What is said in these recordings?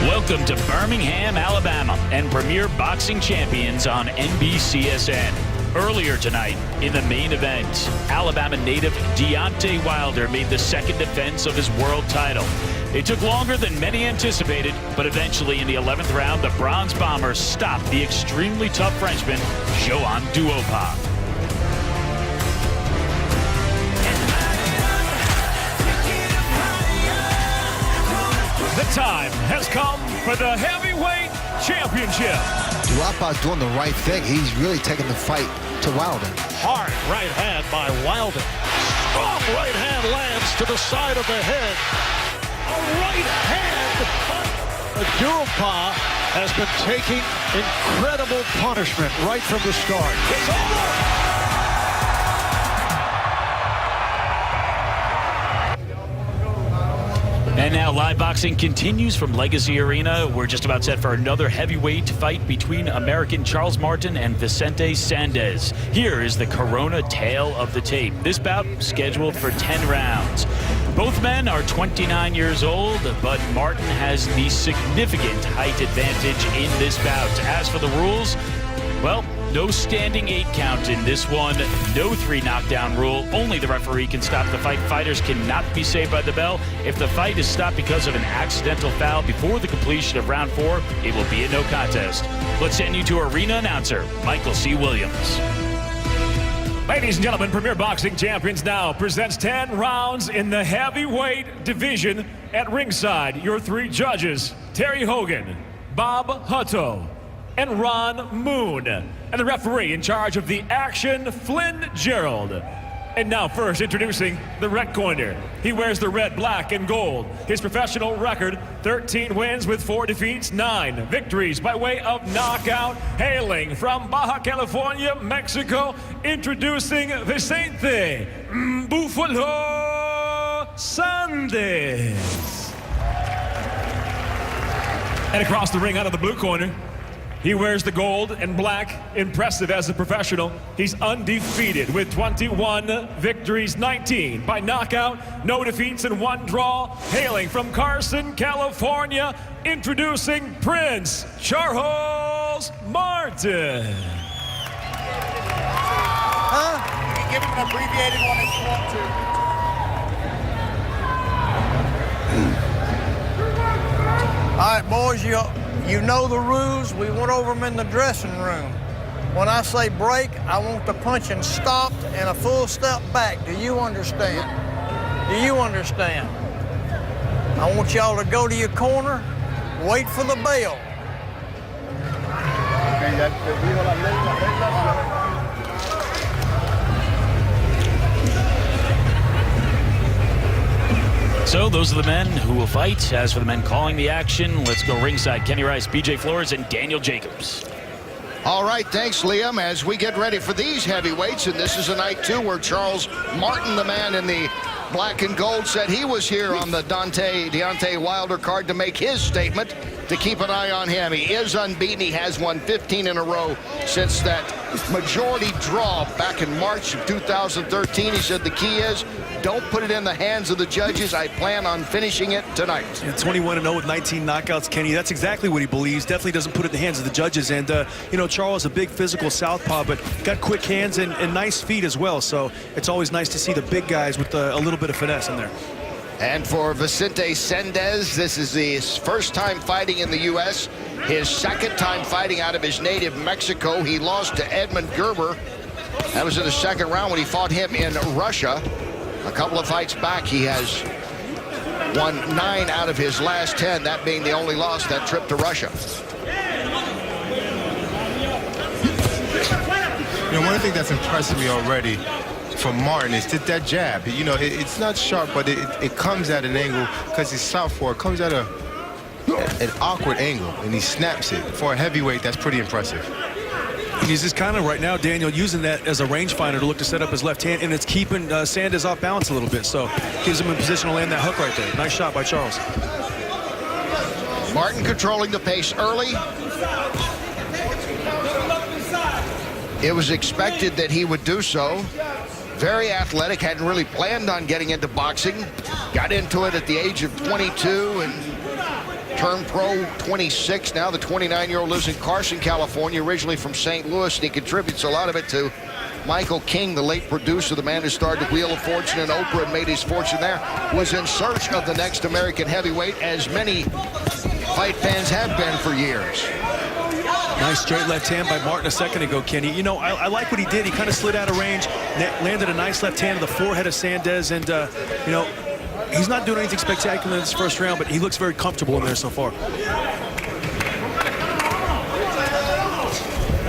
Welcome to Birmingham, Alabama, and Premier Boxing Champions on NBCSN. Earlier tonight, in the main event, Alabama native Deontay Wilder made the second defense of his world title. It took longer than many anticipated, but eventually in the 11th round, the Bronze Bomber stopped the extremely tough Frenchman, Joan Duopa. The time has come for the heavyweight championship. Duopa's doing the right thing. He's really taking the fight to Wilder. Hard right hand by Wilder. Strong right hand lands to the side of the head. A right hand. Duopa has been taking incredible punishment right from the start. It's over. And now live boxing continues from Legacy Arena. We're just about set for another heavyweight fight between American Charles Martin and Vicente Sandez. Here is the Corona tale of the tape. This bout scheduled for 10 rounds. Both men are 29 years old, but Martin has the significant height advantage in this bout. As for the rules, well, no standing 8 count in this one. No 3 knockdown rule. Only the referee can stop the fight. Fighters cannot be saved by the bell. If the fight is stopped because of an accidental foul before the completion of round 4, it will be a no contest. Let's send you to arena announcer Michael C. Williams. Ladies and gentlemen, Premier Boxing Champions now presents 10 rounds in the heavyweight division. At ringside, your 3 judges, Terry Hogan, Bob Hutto, and Ron Moon, and the referee in charge of the action, Flynn Gerald. And now first introducing the red corner. He wears the red, black, and gold. His professional record, 13 wins with 4 defeats, 9 victories by way of knockout. Hailing from Baja California, Mexico, introducing Vicente Buffalo Sandez. And across the ring out of the blue corner, he wears the gold and black, impressive as a professional. He's undefeated with 21 victories, 19 by knockout, no defeats and 1 draw. Hailing from Carson, California, introducing Prince Charles Martin. You can give him an abbreviated one if you want to. All right, boys, you know the rules. We went over them in the dressing room. When I say break, I want the punching stopped and a full step back. Do you understand? Do you understand? I want y'all to go to your corner, wait for the bell. So those are the men who will fight. As for the men calling the action, let's go ringside. Kenny Rice, BJ Flores, and Daniel Jacobs. All right, thanks, Liam. As we get ready for these heavyweights, and this is a night, too, where Charles Martin, the man in the black and gold, said he was here on the Deontay Wilder card to make his statement, to keep an eye on him. He is unbeaten. He has won 15 in a row since that majority draw back in March of 2013. He said the key is don't put it in the hands of the judges. I plan on finishing it tonight. Yeah, 21-0 with 19 knockouts, Kenny. That's exactly what he believes. Definitely doesn't put it in the hands of the judges. And, you know, Charles, a big physical southpaw, but got quick hands and nice feet as well. So it's always nice to see the big guys with a little bit of finesse in there. And for Vicente Sandez, this is his first time fighting in the U.S., his second time fighting out of his native Mexico. He lost to Edmund Gerber. That was in the second round when he fought him in Russia. A couple of fights back, he has won 9 out of his last 10, that being the only loss that trip to Russia. You know, one thing that's impressed me already from Martin is that jab. You know, it's not sharp, but it comes at an angle because he's southpaw. It comes at an awkward angle, and he snaps it. For a heavyweight, that's pretty impressive. He's just kind of right now, Daniel, using that as a rangefinder to look to set up his left hand, and it's keeping Sandez off balance a little bit, so gives him in position to land that hook right there. Nice shot by Charles. Martin controlling the pace early. It was expected that he would do so. Very athletic, hadn't really planned on getting into boxing. Got into it at the age of 22 and turned pro, 26 now. The 29-year-old lives in Carson, California, originally from St. Louis, and he contributes a lot of it to Michael King, the late producer, the man who starred the Wheel of Fortune and Oprah and made his fortune there, was in search of the next American heavyweight, as many fight fans have been for years. Nice straight left hand by Martin a second ago, Kenny. You know, I like what he did. He kind of slid out of range, landed a nice left hand to the forehead of Sandez, and, you know, he's not doing anything spectacular in this first round, but he looks very comfortable in there so far.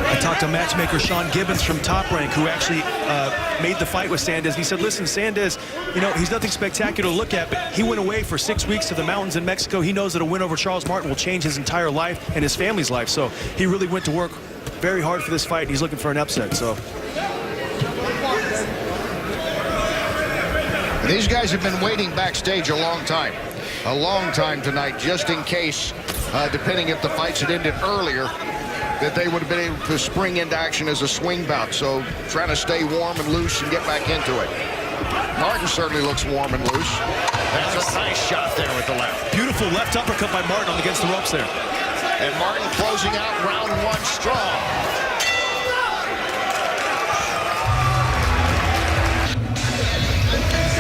I talked to matchmaker Sean Gibbons from Top Rank, who actually made the fight with Sandez. He said, listen, Sandez, you know, he's nothing spectacular to look at, but he went away for 6 weeks to the mountains in Mexico. He knows that a win over Charles Martin will change his entire life and his family's life. So he really went to work very hard for this fight, and he's looking for an upset. So these guys have been waiting backstage a long time tonight, just in case, depending if the fights had ended earlier, that they would have been able to spring into action as a swing bout. So trying to stay warm and loose and get back into it. Martin certainly looks warm and loose. That's a nice shot there with the left. beautiful left uppercut by Martin on against the ropes there. And Martin closing out round one strong.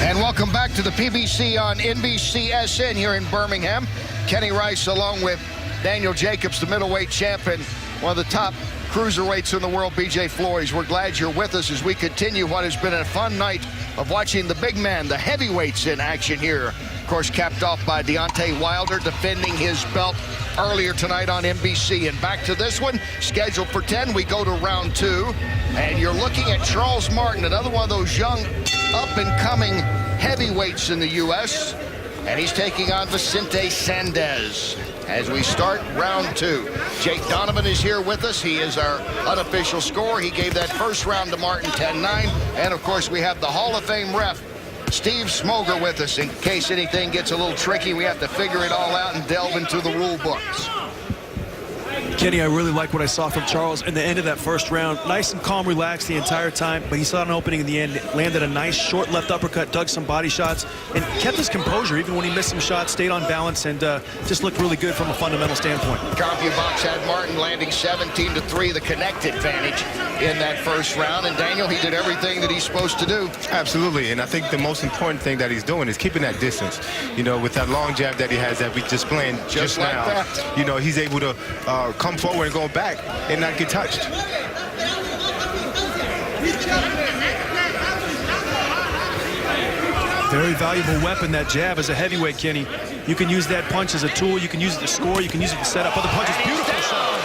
And welcome back to the PBC on NBCSN here in Birmingham. Kenny Rice along with Daniel Jacobs, the middleweight champion, one of the top cruiserweights in the world, BJ Flores. We're glad you're with us as we continue what has been a fun night of watching the big man, the heavyweights in action here. Of course, capped off by Deontay Wilder defending his belt earlier tonight on NBC. And back to this one, scheduled for 10. We go to round two. And you're looking at Charles Martin, another one of those young, up-and-coming heavyweights in the U.S. And he's taking on Vicente Sandez as we start round two. Jake Donovan is here with us. He is our unofficial scorer. He gave that first round to Martin 10-9. And, of course, we have the Hall of Fame ref, Steve Smoger, with us in case anything gets a little tricky. We have to figure it all out and delve into the rule books. Kenny, I really like what I saw from Charles in the end of that first round. Nice and calm, relaxed the entire time, but he saw an opening in the end, landed a nice short left uppercut, dug some body shots, and kept his composure even when he missed some shots, stayed on balance, and just looked really good from a fundamental standpoint. CompuBox had Martin landing 17-3, the connect advantage in that first round, and Daniel, he did everything that he's supposed to do. Absolutely, and I think the most important thing that he's doing is keeping that distance. You know, with that long jab that he has that we just playing just like now, that. you know, he's able to come forward and go back and not get touched. Very valuable weapon, that jab, as a heavyweight, Kenny. You can use that punch as a tool. You can use it to score. You can use it to set up other punches. Beautiful shot.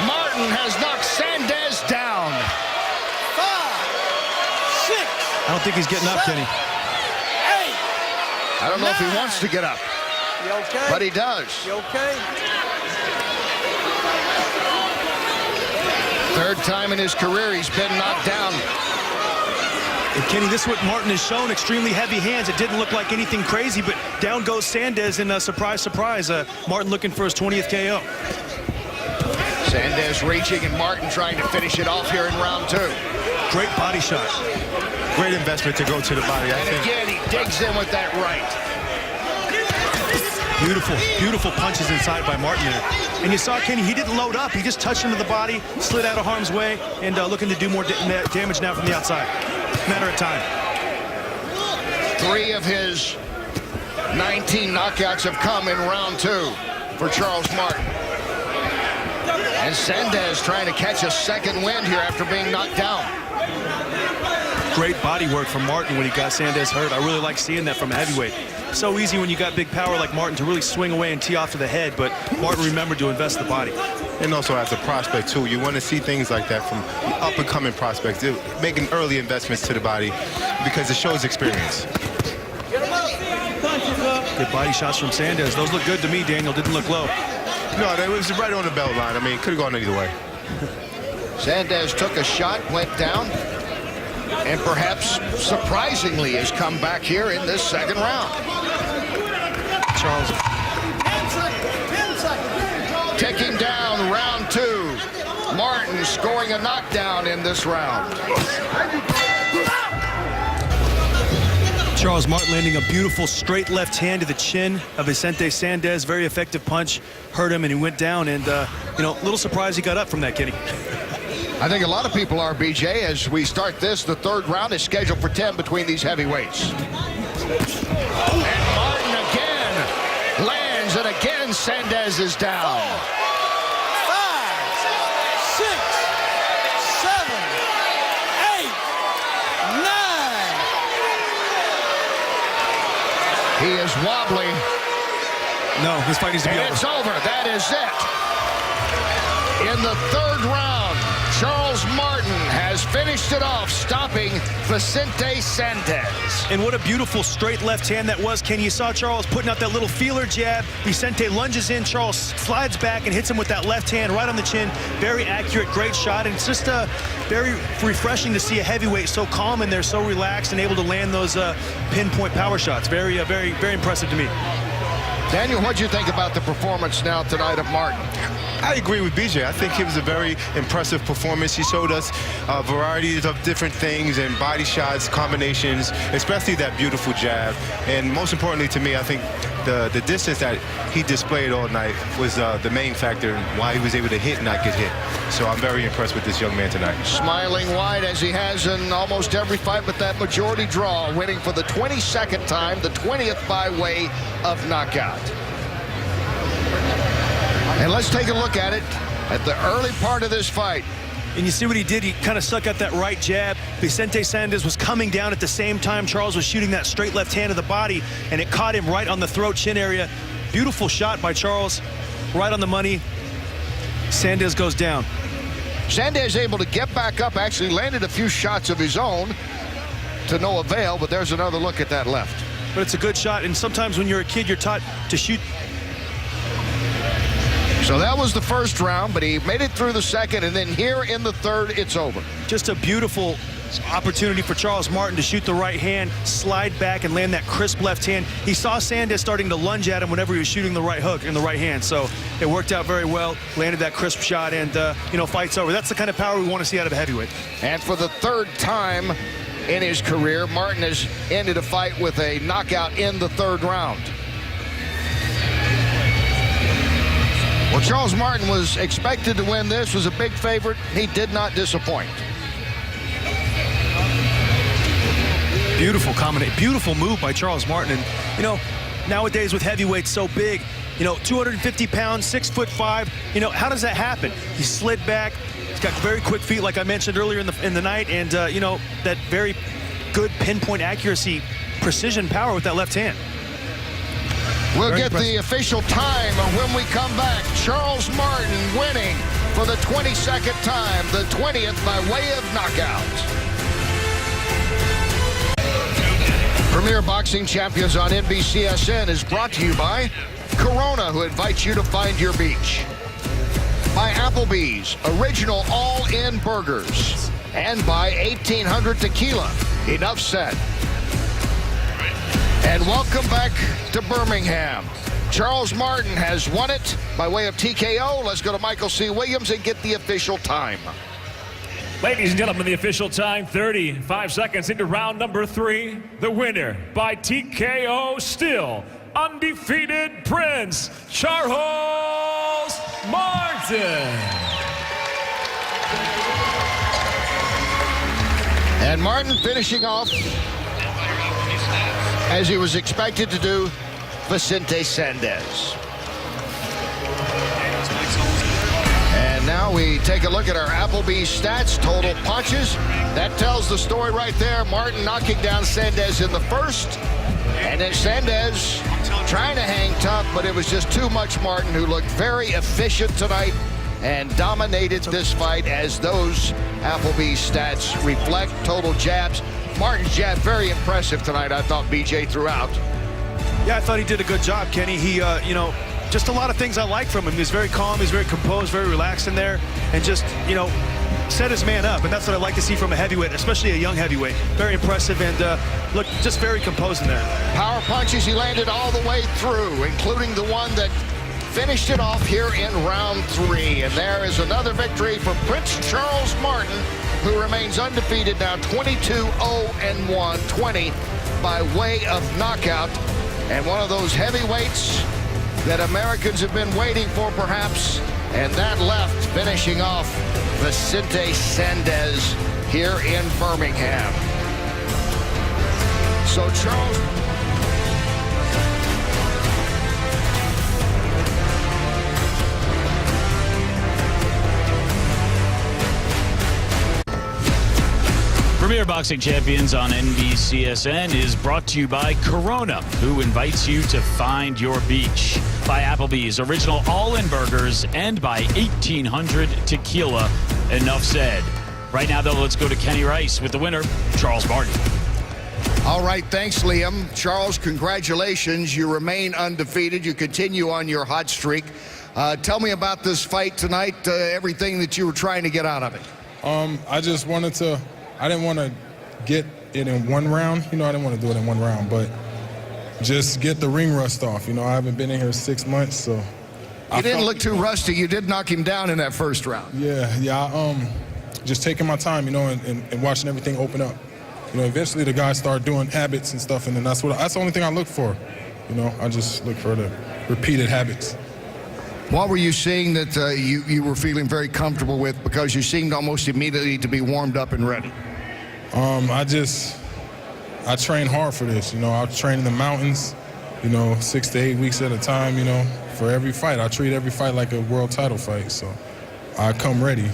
Martin has knocked Sandez down. 5, 6. I don't think he's getting up, Kenny. 8. I don't know if he wants to get up, You okay? but he does. You okay? Third time in his career he's been knocked down. And Kenny, this is what Martin has shown, extremely heavy hands. It didn't look like anything crazy, but down goes Sandez, and surprise, surprise, Martin looking for his 20th KO. Sandez reaching and Martin trying to finish it off here in round two. Great body shot. Great investment to go to the body, I think. And again, he digs in with that right. Beautiful, beautiful punches inside by Martin there. And you saw, Kenny, he didn't load up. He just touched into the body, slid out of harm's way, and looking to do more damage now from the outside. Matter of time. 3 of his 19 knockouts have come in round two for Charles Martin. And Sandez trying to catch a second wind here after being knocked down. Great body work from Martin when he got Sandez hurt. I really like seeing that from a heavyweight. So easy when you got big power like Martin to really swing away and tee off to the head, but Martin remembered to invest the body. And also as a prospect, too, you want to see things like that from up-and-coming prospects. They're making early investments to the body because it shows experience. Good body shots from Sandez. Those look good to me, Daniel. Didn't look low. No, it was right on the belt line. I mean, it could have gone either way. Sandez took a shot, went down, and perhaps surprisingly has come back here in this second round. Charles. 10 seconds. Ticking down round two. Martin scoring a knockdown in this round. Charles Martin landing a beautiful straight left hand to the chin of Vicente Sandez. Very effective punch. Hurt him and he went down. And, you know, a little surprised he got up from that, Kenny. I think a lot of people are, BJ, as we start this. The third round is scheduled for 10 between these heavyweights. And Martin again lands, and again Sandez is down. 5, 6, 7, 8, 9. He is wobbly. No, this fight needs to be And over. it's over. That is it. In the third round, Charles Martin has finished it off, stopping Vicente Sandez. And what a beautiful straight left hand that was, Kenny. You saw Charles putting out that little feeler jab. Vicente lunges in. Charles slides back and hits him with that left hand right on the chin. Very accurate, great shot. And it's just very refreshing to see a heavyweight so calm in there, so relaxed, and able to land those pinpoint power shots. Very impressive to me. Daniel, what'd you think about the performance now tonight of Martin? I agree with BJ. I think it was a very impressive performance. He showed us varieties of different things and body shots, combinations, especially that beautiful jab. And most importantly to me, I think the distance that he displayed all night was the main factor in why he was able to hit and not get hit. So I'm very impressed with this young man tonight. Smiling wide as he has in almost every fight, but that majority draw, winning for the 22nd time, the 20th by way of knockout. And let's take a look at it at the early part of this fight. And you see what he did? He kind of stuck out that right jab. Vicente Sandez was coming down at the same time. Charles was shooting that straight left hand to the body, and it caught him right on the throat, chin area. Beautiful shot by Charles, right on the money. Sandez goes down. Sandez able to get back up, actually landed a few shots of his own to no avail, but there's another look at that left. But it's a good shot, and sometimes when you're a kid, you're taught to shoot. So that was the first round, but he made it through the second, and then here in the third, it's over. Just a beautiful opportunity for Charles Martin to shoot the right hand, slide back, and land that crisp left hand. He saw Sandez starting to lunge at him whenever he was shooting the right hook in the right hand, so it worked out very well. Landed that crisp shot, and, you know, fight's over. That's the kind of power we want to see out of a heavyweight. And for the third time in his career, Martin has ended a fight with a knockout in the third round. Well, Charles Martin was expected to win this, was a big favorite. He did not disappoint. Beautiful combination, beautiful move by Charles Martin. And, you know, nowadays with heavyweights so big, you know, 250 pounds, 6'5", you know, how does that happen? He slid back. He's got very quick feet, like I mentioned earlier in the night, and, you know, that very good pinpoint accuracy, precision power with that left hand. We'll get the official time when we come back. Charles Martin winning for the 22nd time, the 20th by way of knockout. Premier Boxing Champions on NBCSN is brought to you by Corona, who invites you to find your beach. By Applebee's, original all-in burgers. And by 1800 Tequila. Enough said. And welcome back to Birmingham. Charles Martin has won it by way of TKO. Let's go to Michael C. Williams and get the official time. Ladies and gentlemen, the official time, 35 seconds into round number 3. The winner by TKO, still undefeated Prince Charles Martin. And Martin finishing off, as he was expected to do, Vicente Sandez. And now we take a look at our Applebee's stats, total punches. That tells the story right there. Martin knocking down Sandez in the first. And then Sandez trying to hang tough, but it was just too much Martin, who looked very efficient tonight and dominated this fight, as those Applebee's stats reflect. Total jabs. Martin's jab, very impressive tonight, I thought, BJ, throughout. Yeah, I thought he did a good job, Kenny. He, you know, just a lot of things I like from him. He's very calm, he's very composed, very relaxed in there, and just, you know, set his man up. And that's what I like to see from a heavyweight, especially a young heavyweight. Very impressive, and look, just very composed in there. Power punches he landed all the way through, including the one that finished it off here in round 3. And there is another victory for Prince Charles Martin, who remains undefeated now, 22-0-1, 20 by way of knockout. And one of those heavyweights that Americans have been waiting for, perhaps. And that left, finishing off Vicente Sandez here in Birmingham. So Charles... Premier Boxing Champions on NBCSN is brought to you by Corona, who invites you to find your beach. By Applebee's Original All-In Burgers and by 1800 Tequila. Enough said. Right now, though, let's go to Kenny Rice with the winner, Charles Martin. All right, thanks, Liam. Charles, congratulations. You remain undefeated. You continue on your hot streak. Tell me about this fight tonight, everything that you were trying to get out of it. I just wanted to... I didn't want to get it in one round. I didn't want to do it in one round, but just get the ring rust off. I haven't been in here 6 months, so. You didn't look too rusty. You did knock him down in that first round. Yeah. Just taking my time, and watching everything open up. Eventually the guys start doing habits and stuff, and then that's the only thing I look for. I just look for the repeated habits. What were you seeing that you were feeling very comfortable with, because you seemed almost immediately to be warmed up and ready? I train hard for this. I train in the mountains, 6 to 8 weeks at a time, for every fight. I treat every fight like a world title fight, so I come ready.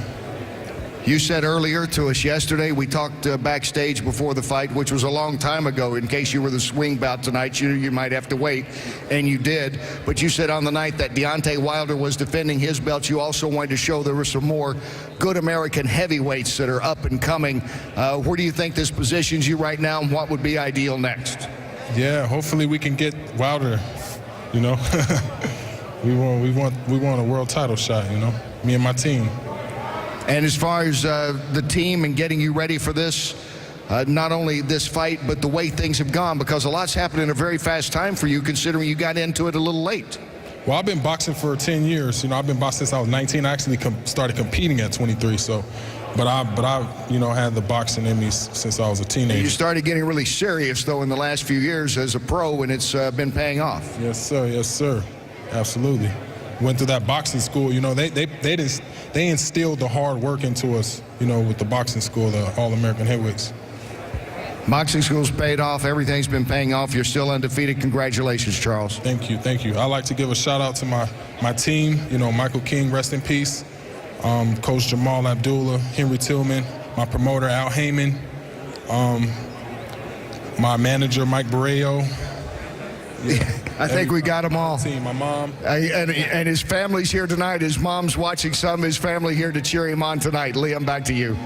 You said earlier to us yesterday, we talked backstage before the fight, which was a long time ago. In case you were the swing bout tonight, you might have to wait, and you did. But you said on the night that Deontay Wilder was defending his belt, you also wanted to show there were some more good American heavyweights that are up and coming. Where do you think this positions you right now, and what would be ideal next? Yeah, hopefully we can get Wilder. We want a world title shot. Me and my team. And as far as the team and getting you ready for this, not only this fight, but the way things have gone, because a lot's happened in a very fast time for you, considering you got into it a little late. Well, I've been boxing for 10 years. I've been boxing since I was 19. I actually started competing at 23. So, but I had the boxing in me since I was a teenager. And you started getting really serious, though, in the last few years as a pro, and it's been paying off. Yes, sir. Yes, sir. Absolutely. Went through that boxing school. They instilled the hard work into us, with the boxing school, the All-American heavyweights. Boxing school's paid off. Everything's been paying off. You're still undefeated. Congratulations, Charles. Thank you. I'd like to give a shout-out to my team, Michael King, rest in peace, Coach Jamal Abdullah, Henry Tillman, my promoter, Al Heyman, my manager, Mike Barreo. Yeah, I think we got them all. Team, my mom. And his family's here tonight. His mom's watching some of his family here to cheer him on tonight. Liam, back to you.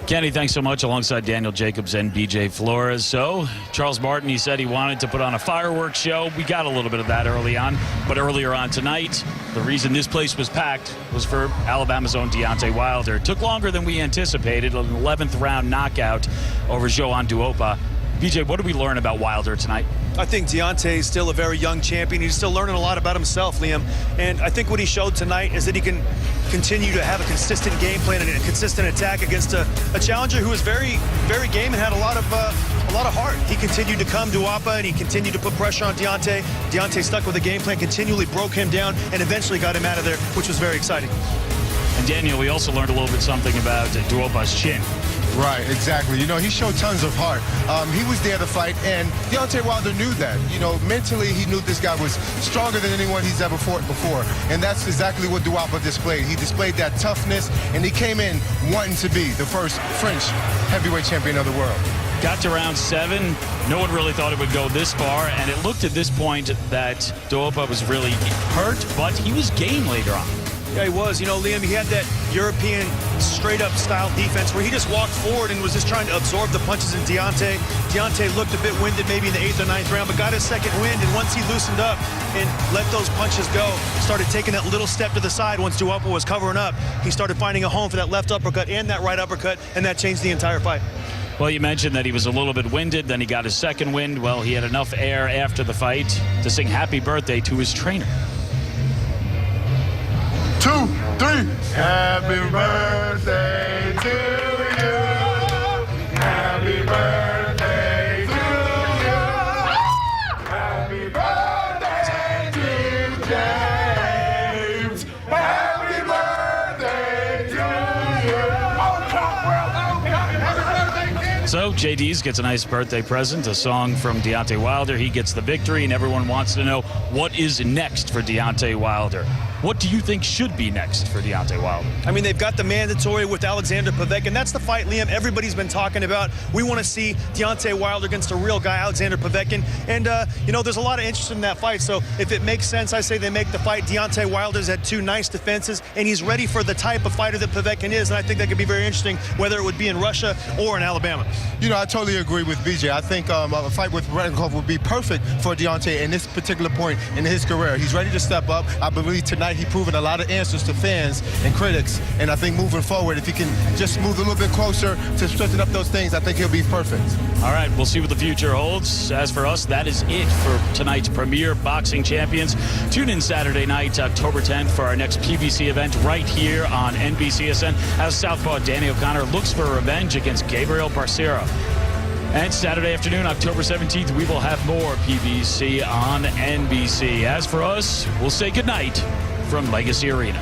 Kenny, thanks so much, alongside Daniel Jacobs and BJ Flores. So, Charles Martin, he said he wanted to put on a fireworks show. We got a little bit of that early on. But earlier on tonight, the reason this place was packed was for Alabama's own Deontay Wilder. It took longer than we anticipated, an 11th round knockout over Joan Duopa. BJ, what did we learn about Wilder tonight? I think Deontay is still a very young champion. He's still learning a lot about himself, Liam. And I think what he showed tonight is that he can continue to have a consistent game plan and a consistent attack against a challenger who is very, very game and had a lot of heart. He continued to come to Duopa, and he continued to put pressure on Deontay. Deontay stuck with the game plan, continually broke him down, and eventually got him out of there, which was very exciting. And Daniel, we also learned a little bit something about Duopa's chin. Right, exactly. He showed tons of heart. He was there to fight, and Deontay Wilder knew that. Mentally, he knew this guy was stronger than anyone he's ever fought before, and that's exactly what Duopa displayed. He displayed that toughness, and he came in wanting to be the first French heavyweight champion of the world. Got to round 7. No one really thought it would go this far, and it looked at this point that Duopa was really hurt, but he was game later on. Yeah, he was. Liam, he had that European straight-up style defense where he just walked forward and was just trying to absorb the punches in Deontay. Deontay looked a bit winded maybe in the 8th or 9th round, but got his second wind, and once he loosened up and let those punches go, started taking that little step to the side once Duopa was covering up, he started finding a home for that left uppercut and that right uppercut, and that changed the entire fight. Well, you mentioned that he was a little bit winded, then he got his second wind. Well, he had enough air after the fight to sing happy birthday to his trainer. 2, 3. Happy birthday to you. Happy birthday JD's gets a nice birthday present, a song from Deontay Wilder. He gets the victory, and everyone wants to know what is next for Deontay Wilder. What do you think should be next for Deontay Wilder? I mean, they've got the mandatory with Alexander Povetkin. That's the fight, Liam, everybody's been talking about. We want to see Deontay Wilder against a real guy, Alexander Povetkin. And, you know, there's a lot of interest in that fight. So if it makes sense, I say they make the fight. Deontay Wilder's had 2 nice defenses, and he's ready for the type of fighter that Povetkin is. And I think that could be very interesting, whether it would be in Russia or in Alabama. You know, I totally agree with BJ. I think a fight with Rennikov would be perfect for Deontay in this particular point in his career. He's ready to step up. I believe tonight he's proven a lot of answers to fans and critics. And I think moving forward, if he can just move a little bit closer to strengthen up those things, I think he'll be perfect. All right, we'll see what the future holds. As for us, that is it for tonight's Premier Boxing Champions. Tune in Saturday night, October 10th, for our next PBC event right here on NBCSN as Southpaw Danny O'Connor looks for revenge against Gabriel Parcero. And Saturday afternoon, October 17th, we will have more PBC on NBC. As for us, we'll say goodnight from Legacy Arena.